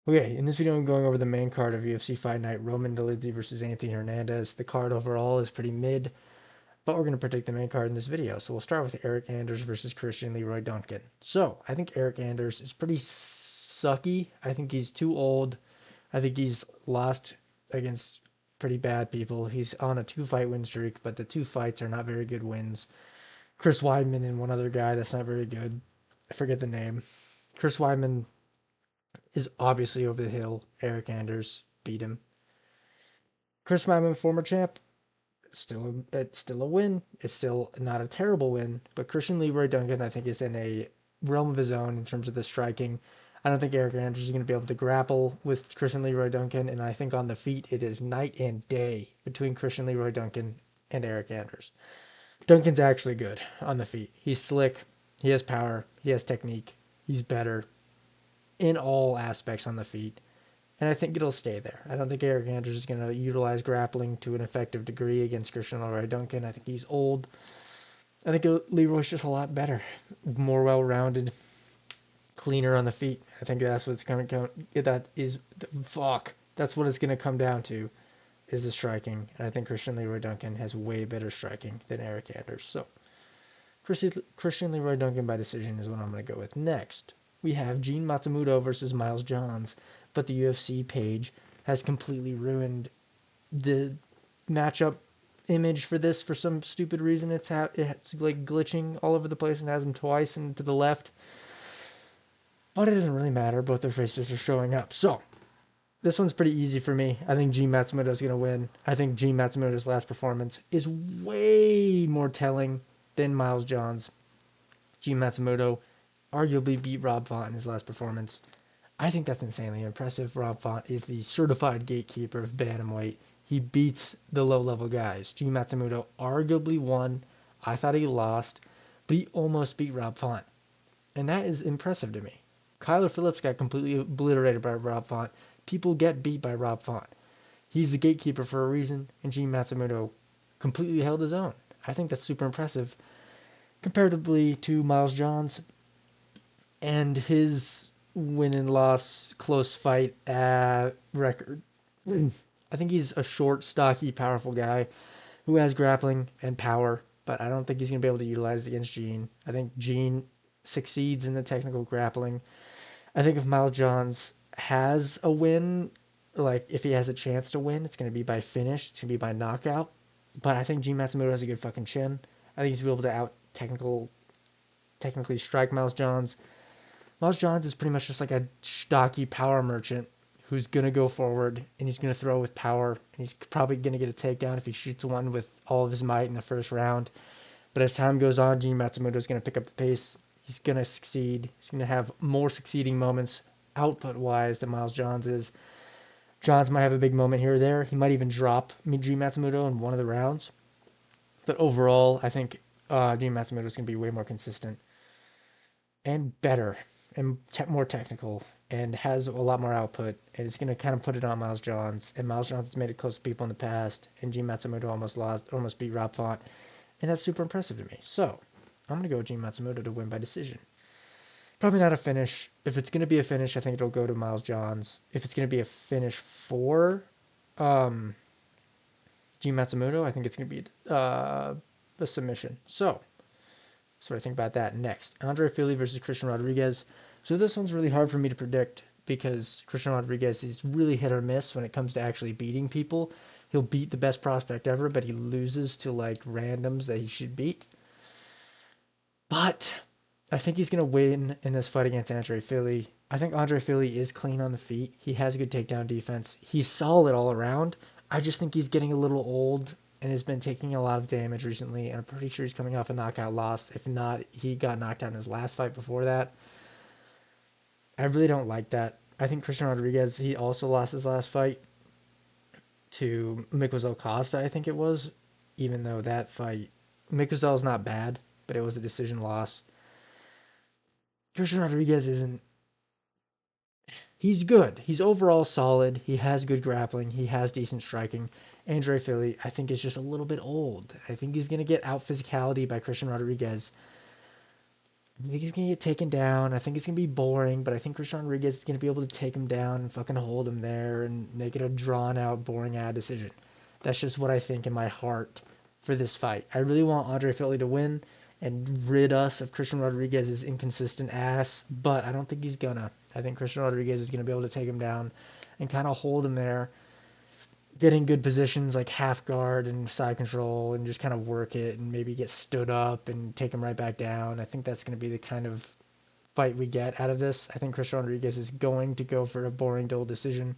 Okay, in this video I'm going over the main card of UFC Fight Night, Roman Dolidze versus Anthony Hernandez. The card overall is pretty mid, but we're going to predict the main card in this video. So we'll start with Eric Anders versus Christian Leroy Duncan. So I think Eric Anders is pretty sucky. I think he's too old. I think he's lost against pretty bad people. He's on a 2-fight win streak, but the 2 fights are not very good wins. Chris Weidman and one other guy that's not very good. I forget the name. Chris Weidman is obviously over the hill. Eric Anders beat him. Chris Weidman, former champ, it's still a win. It's still not a terrible win, but Christian Leroy Duncan, I think, is in a realm of his own in terms of the striking. I don't think Eric Anders is going to be able to grapple with Christian Leroy Duncan, and I think on the feet it is night and day between Christian Leroy Duncan and Eric Anders. Duncan's actually good on the feet. He's slick. He has power. He has technique. He's better in all aspects on the feet. And I think it'll stay there. I don't think Eric Anders is going to utilize grappling to an effective degree against Christian Leroy Duncan. I think he's old. I think Leroy's just a lot better, more well-rounded, cleaner on the feet. I think that's what's going to come. That is fuck. That's what it's going to come down to, is the striking. And I think Christian Leroy Duncan has way better striking than Eric Anders. So Christian Leroy Duncan by decision is what I'm going to go with. Next, we have Gene Matsumoto versus Miles Johns, but the UFC page has completely ruined the matchup image for this for some stupid reason. It's like glitching all over the place and has them twice and to the left. But it doesn't really matter. Both their faces are showing up. So this one's pretty easy for me. I think Gene Matsumoto is going to win. I think Gene Matsumoto's last performance is way more telling than Miles Johns. Gene Matsumoto arguably beat Rob Font in his last performance. I think that's insanely impressive. Rob Font is the certified gatekeeper of bantamweight. He beats the low-level guys. Gene Matsumoto arguably won. I thought he lost, but he almost beat Rob Font. And that is impressive to me. Kyler Phillips got completely obliterated by Rob Font. People get beat by Rob Font. He's the gatekeeper for a reason, and Gene Matsumoto completely held his own. I think that's super impressive comparatively to Miles Johns and his win and loss close fight record. I think he's a short, stocky, powerful guy who has grappling and power, but I don't think he's going to be able to utilize it against Gene. I think Gene succeeds in the technical grappling. I think if Miles Johns has a win, like if he has a chance to win, it's going to be by finish. It's going to be by knockout. But I think Gene Matsumoto has a good fucking chin. I think he's going to be able to technically strike Miles Johns. Miles Johns is pretty much just like a stocky power merchant who's going to go forward and he's going to throw with power. And he's probably going to get a takedown if he shoots one with all of his might in the first round. But as time goes on, Gene Matsumoto is going to pick up the pace. He's going to succeed. He's going to have more succeeding moments output-wise than Miles Johns is. Johns might have a big moment here or there. He might even drop Gene Matsumoto in one of the rounds. But overall, I think Gene Matsumoto is going to be way more consistent and better and more technical and has a lot more output, and it's going to kind of put it on Miles Johns. And Miles Johns has made it close to people in the past, and Gene Matsumoto almost beat Rob Font, and that's super impressive to me. So I'm going to go with Gene Matsumoto to win by decision. Probably not a finish. If it's going to be a finish, I think it'll go to Miles Johns. If it's going to be a finish for um, Gene Matsumoto, I think it's going to be a submission. So that's what I think about that. Next, Andre Fili versus Christian Rodriguez. So this one's really hard for me to predict because Christian Rodriguez is really hit or miss when it comes to actually beating people. He'll beat the best prospect ever, but he loses to like randoms that he should beat. But I think he's going to win in this fight against Andre Fili. I think Andre Fili is clean on the feet. He has good takedown defense. He's solid all around. I just think he's getting a little old and has been taking a lot of damage recently. And I'm pretty sure he's coming off a knockout loss. If not, he got knocked out in his last fight before that. I really don't like that. I think Christian Rodriguez, he also lost his last fight to Miguel Costa, I think it was. Even though that fight, Miguel's not bad, but it was a decision loss. Christian Rodriguez isn't. He's good. He's overall solid. He has good grappling. He has decent striking. Andre Fili, I think, is just a little bit old. I think he's going to get out physicality by Christian Rodriguez. I think he's gonna get taken down. I think it's gonna be boring, but I think Christian Rodriguez is gonna be able to take him down and fucking hold him there and make it a drawn out, boring ad decision. That's just what I think in my heart for this fight. I really want Andre Fili to win and rid us of Christian Rodriguez's inconsistent ass, but I don't think he's gonna. I think Christian Rodriguez is gonna be able to take him down and kind of hold him there, get in good positions like half guard and side control and just kind of work it and maybe get stood up and take him right back down. I think that's going to be the kind of fight we get out of this. I think Christian Rodriguez is going to go for a boring, dull decision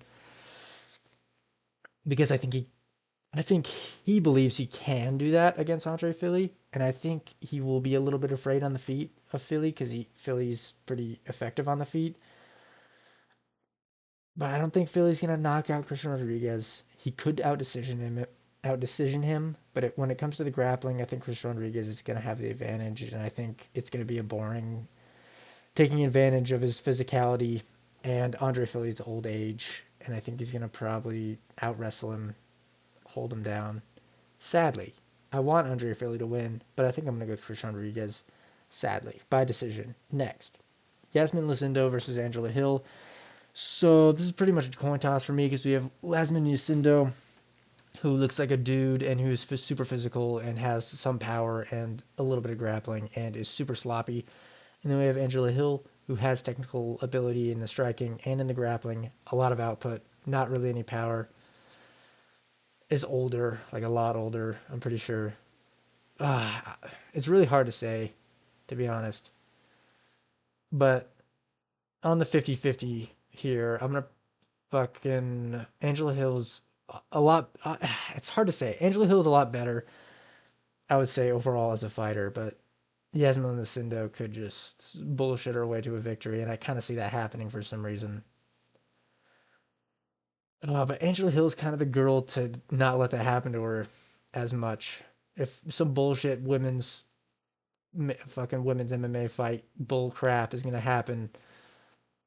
because I think he believes he can do that against Andre Fili, and I think he will be a little bit afraid on the feet of Fili because Fili's pretty effective on the feet. But I don't think Fili's gonna knock out Christian Rodriguez. He could outdecision him. But when it comes to the grappling, I think Christian Rodriguez is gonna have the advantage, and I think it's gonna be a boring, taking advantage of his physicality and Andre Fili's old age, and I think he's gonna probably out wrestle him, hold him down. Sadly, I want Andre Fili to win, but I think I'm gonna go with Christian Rodriguez. Sadly, by decision. Next, Yasmin Lucindo versus Angela Hill. So this is pretty much a coin toss for me because we have Yasmin Lucindo, who looks like a dude and who's super physical and has some power and a little bit of grappling and is super sloppy. And then we have Angela Hill, who has technical ability in the striking and in the grappling, a lot of output, not really any power, is older, like a lot older, I'm pretty sure. It's really hard to say, to be honest. But on the 50-50 here, I'm going to fucking Angela Hill's a lot. It's hard to say. Angela Hill's a lot better, I would say, overall as a fighter, but Yasmin Lucindo could just bullshit her way to a victory, and I kind of see that happening for some reason. But Angela Hill's kind of the girl to not let that happen to her as much. If some bullshit fucking women's MMA fight bull crap is gonna happen,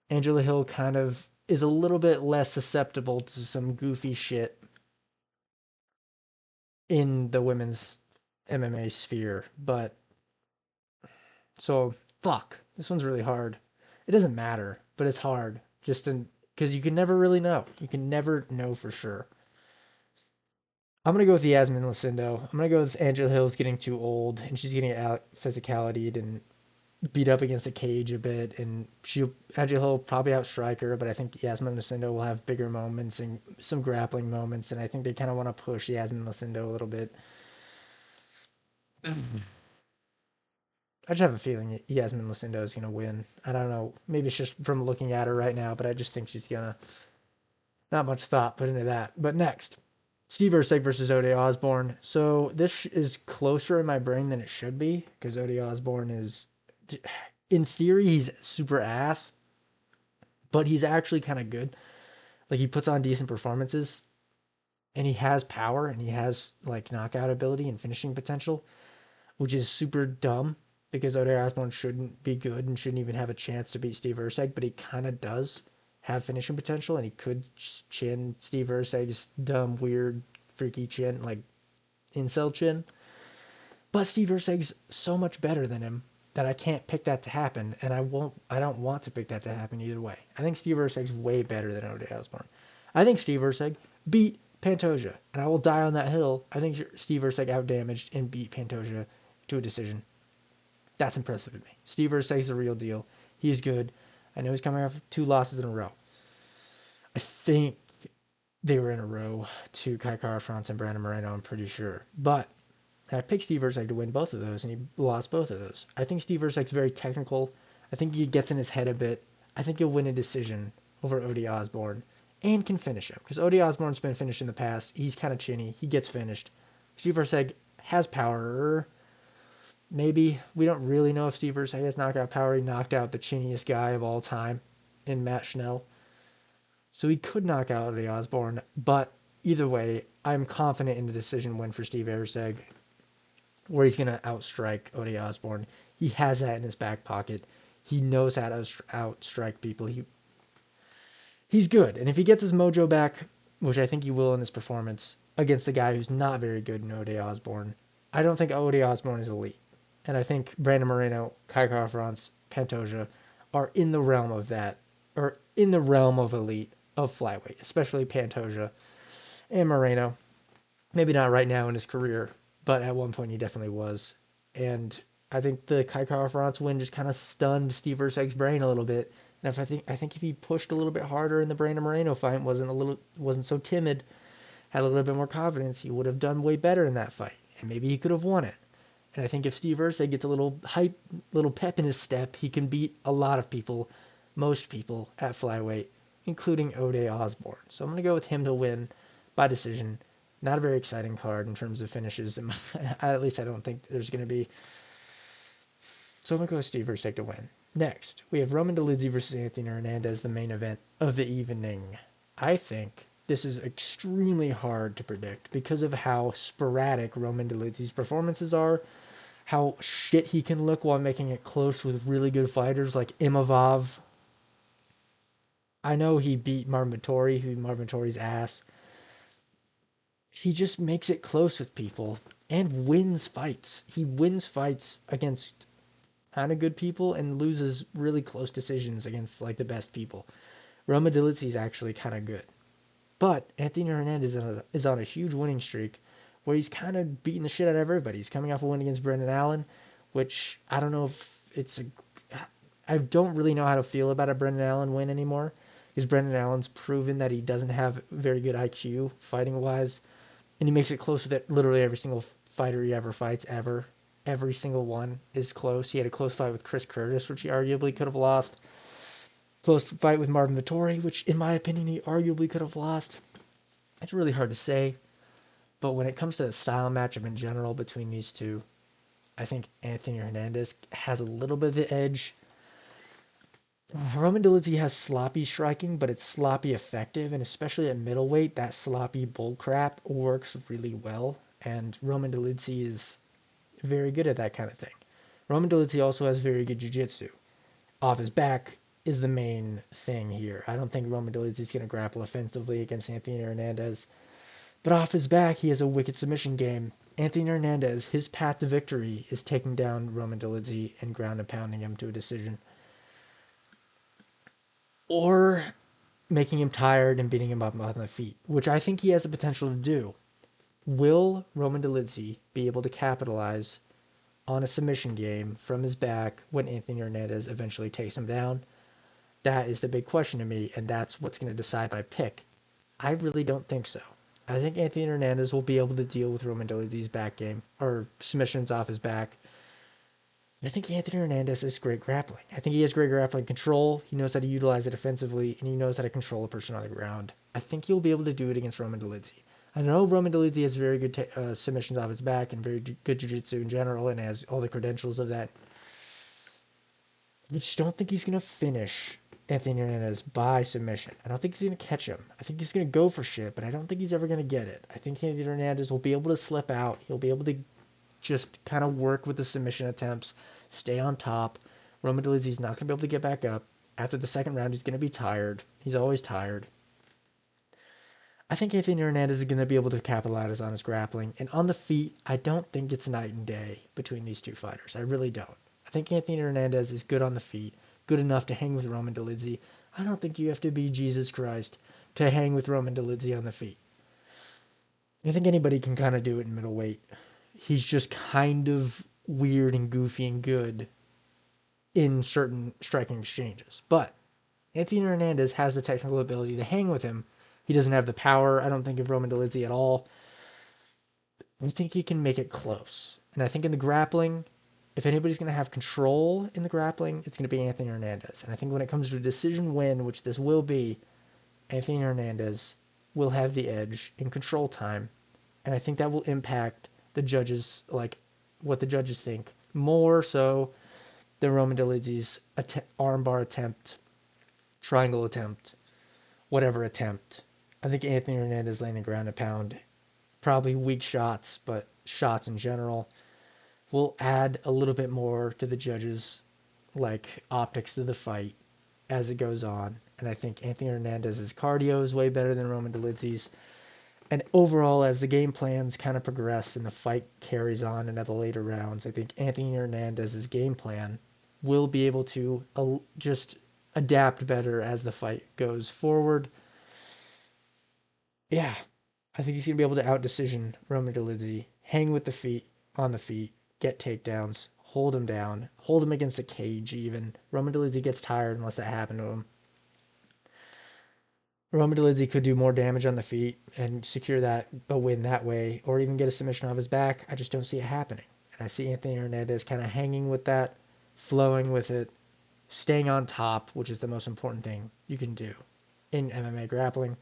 Angela Hill kind of is a little bit less susceptible to some goofy shit in the women's MMA sphere. But so fuck, this one's really hard. It doesn't matter, but it's hard just because you can never really know. You can never know for sure. I'm gonna go with Yasmin Lucindo. I'm gonna go with Angela Hill's getting too old and she's getting out physicality and beat up against the cage a bit, and Angela Hill will probably outstrike her, but I think Yasmin Lucindo will have bigger moments and some grappling moments, and I think they kind of want to push Yasmin Lucindo a little bit. I just have a feeling Yasmin Lucindo is gonna win. I don't know. Maybe it's just from looking at her right now, but I just think she's gonna. Not much thought put into that. But next, Steve Erceg versus Ode Osborne. So this is closer in my brain than it should be because Ode Osborne is, in theory, he's super ass, but he's actually kind of good. Like he puts on decent performances, and he has power, and he has like knockout ability and finishing potential, which is super dumb because Ode Osborne shouldn't be good and shouldn't even have a chance to beat Steve Erceg, but he kind of does have finishing potential, and he could chin Steve Erceg's dumb, weird, freaky chin, like incel chin. But Steve Erceg's so much better than him that I can't pick that to happen, and I won't. I don't want to pick that to happen either way. I think Steve Erceg's way better than Ode Osborne. I think Steve Erceg beat Pantoja, and I will die on that hill. I think Steve Erceg outdamaged and beat Pantoja to a decision. That's impressive to me. Steve Erceg's the real deal. He's good. I know he's coming off 2 losses in a row. I think they were in a row to Kai Kara-France and Brandon Moreno, I'm pretty sure. But I picked Steve Erceg to win both of those, and he lost both of those. I think Steve Erceg's very technical. I think he gets in his head a bit. I think he'll win a decision over Ode Osborne and can finish him. Because Ode Osborne's been finished in the past. He's kind of chinny. He gets finished. Steve Erceg has power. Maybe. We don't really know if Steve Erceg has knockout power. He knocked out the chinniest guy of all time in Matt Schnell. So he could knock out Ode Osborne. But either way, I'm confident in the decision win for Steve Erceg, where he's going to outstrike Ode Osborne. He has that in his back pocket. He knows how to outstrike people. He's good. And if he gets his mojo back, which I think he will in this performance, against a guy who's not very good in Ode Osborne, I don't think Ode Osborne is elite. And I think Brandon Moreno, Kai Kara-France, Pantoja are in the realm of that, or in the realm of elite of flyweight, especially Pantoja and Moreno. Maybe not right now in his career, but at one point he definitely was. And I think the Kai Kara-France win just kind of stunned Steve Urseg's brain a little bit. And if I think if he pushed a little bit harder in the Brandon Moreno fight, wasn't so timid, had a little bit more confidence, he would have done way better in that fight, and maybe he could have won it. And I think if Steve Ursay gets a little hype, little pep in his step, he can beat a lot of people, most people at flyweight, including Ode Osborne. So I'm going to go with him to win by decision. Not a very exciting card in terms of finishes. At least I don't think there's going to be. So I'm going to go with Steve Ursay to win. Next, we have Roman Dolidze versus Anthony Hernandez, the main event of the evening. I think this is extremely hard to predict because of how sporadic Roman Dolidze's performances are, how shit he can look while making it close with really good fighters like Imavov. I know he beat Marvin Vettori, who beat Marvin Vettori's ass. He just makes it close with people and wins fights. He wins fights against kind of good people and loses really close decisions against like the best people. Roman Dolidze is actually kind of good. But Anthony Hernandez is on a huge winning streak where he's kind of beating the shit out of everybody. He's coming off a win against Brendan Allen, which I don't know if it's a. I don't really know how to feel about a Brendan Allen win anymore because Brendan Allen's proven that he doesn't have very good IQ fighting wise, and he makes it close with it. Literally every single fighter he ever fights, ever. Every single one is close. He had a close fight with Chris Curtis, which he arguably could have lost. Close fight with Marvin Vettori, which in my opinion he arguably could have lost. It's really hard to say, but when it comes to the style matchup in general between these two, I think Anthony Hernandez has a little bit of the edge. Roman Dolidze has sloppy striking, but it's sloppy effective, and especially at middleweight, that sloppy bullcrap works really well, and Roman Dolidze is very good at that kind of thing. Roman Dolidze also has very good jiu-jitsu. Off his back is the main thing here. I don't think Roman Dolidze is going to grapple offensively against Anthony Hernandez. But off his back, he has a wicked submission game. Anthony Hernandez, his path to victory is taking down Roman Dolidze and ground and pounding him to a decision. Or making him tired and beating him up on the feet, which I think he has the potential to do. Will Roman Dolidze be able to capitalize on a submission game from his back when Anthony Hernandez eventually takes him down? That is the big question to me, and that's what's going to decide my pick. I really don't think so. I think Anthony Hernandez will be able to deal with Roman Dolidze's back game, or submissions off his back. I think Anthony Hernandez is great grappling. I think he has great grappling control. He knows how to utilize it offensively, and he knows how to control a person on the ground. I think he'll be able to do it against Roman Dolidze. I know Roman Dolidze has very good submissions off his back and very good jiu-jitsu in general and has all the credentials of that. I just don't think he's going to finish Anthony Hernandez by submission. I don't think he's going to catch him. I think he's going to go for shit, but I don't think he's ever going to get it. I think Anthony Hernandez will be able to slip out. He'll be able to just kind of work with the submission attempts, stay on top. Roman Dolidze's not going to be able to get back up. After the second round, he's going to be tired. He's always tired. I think Anthony Hernandez is going to be able to capitalize on his grappling. And on the feet, I don't think it's night and day between these two fighters. I really don't. I think Anthony Hernandez is good on the feet, good enough to hang with Roman Dolidze. I don't think you have to be Jesus Christ to hang with Roman Dolidze on the feet. I think anybody can kind of do it in middleweight. He's just kind of weird and goofy and good in certain striking exchanges. But Anthony Hernandez has the technical ability to hang with him. He doesn't have the power, I don't think, of Roman Dolidze at all. I think he can make it close. And I think in the grappling, if anybody's going to have control in the grappling, it's going to be Anthony Hernandez. And I think when it comes to a decision win, which this will be, Anthony Hernandez will have the edge in control time. And I think that will impact the judges, like what the judges think, more so than Roman Dolidze's armbar attempt, triangle attempt, whatever attempt. I think Anthony Hernandez landing ground and pound, probably weak shots, but shots in general, will add a little bit more to the judges' like optics to the fight as it goes on. And I think Anthony Hernandez's cardio is way better than Roman Dolidze's. And overall, as the game plans kind of progress and the fight carries on into the later rounds, I think Anthony Hernandez's game plan will be able to just adapt better as the fight goes forward. Yeah, I think he's going to be able to out-decision Roman Dolidze, hang with the feet, on the feet, get takedowns, hold him down, hold him against the cage even. Roman Dolidze gets tired unless that happened to him. Roman Dolidze could do more damage on the feet and secure a win that way, or even get a submission off his back. I just don't see it happening. And I see Anthony Hernandez kind of hanging with that, flowing with it, staying on top, which is the most important thing you can do in MMA grappling.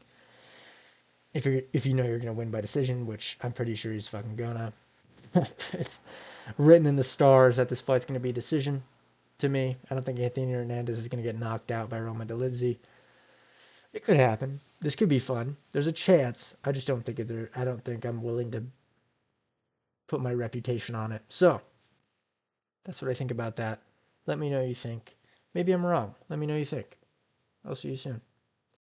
If you know you're gonna win by decision, which I'm pretty sure he's fucking gonna. It's written in the stars that this fight's gonna be a decision. To me, I don't think Anthony Hernandez is gonna get knocked out by Roman Dolidze. It could happen. This could be fun. There's a chance. I just don't think I don't think I'm willing to put my reputation on it. So that's what I think about that. Let me know what you think. Maybe I'm wrong. Let me know what you think. I'll see you soon.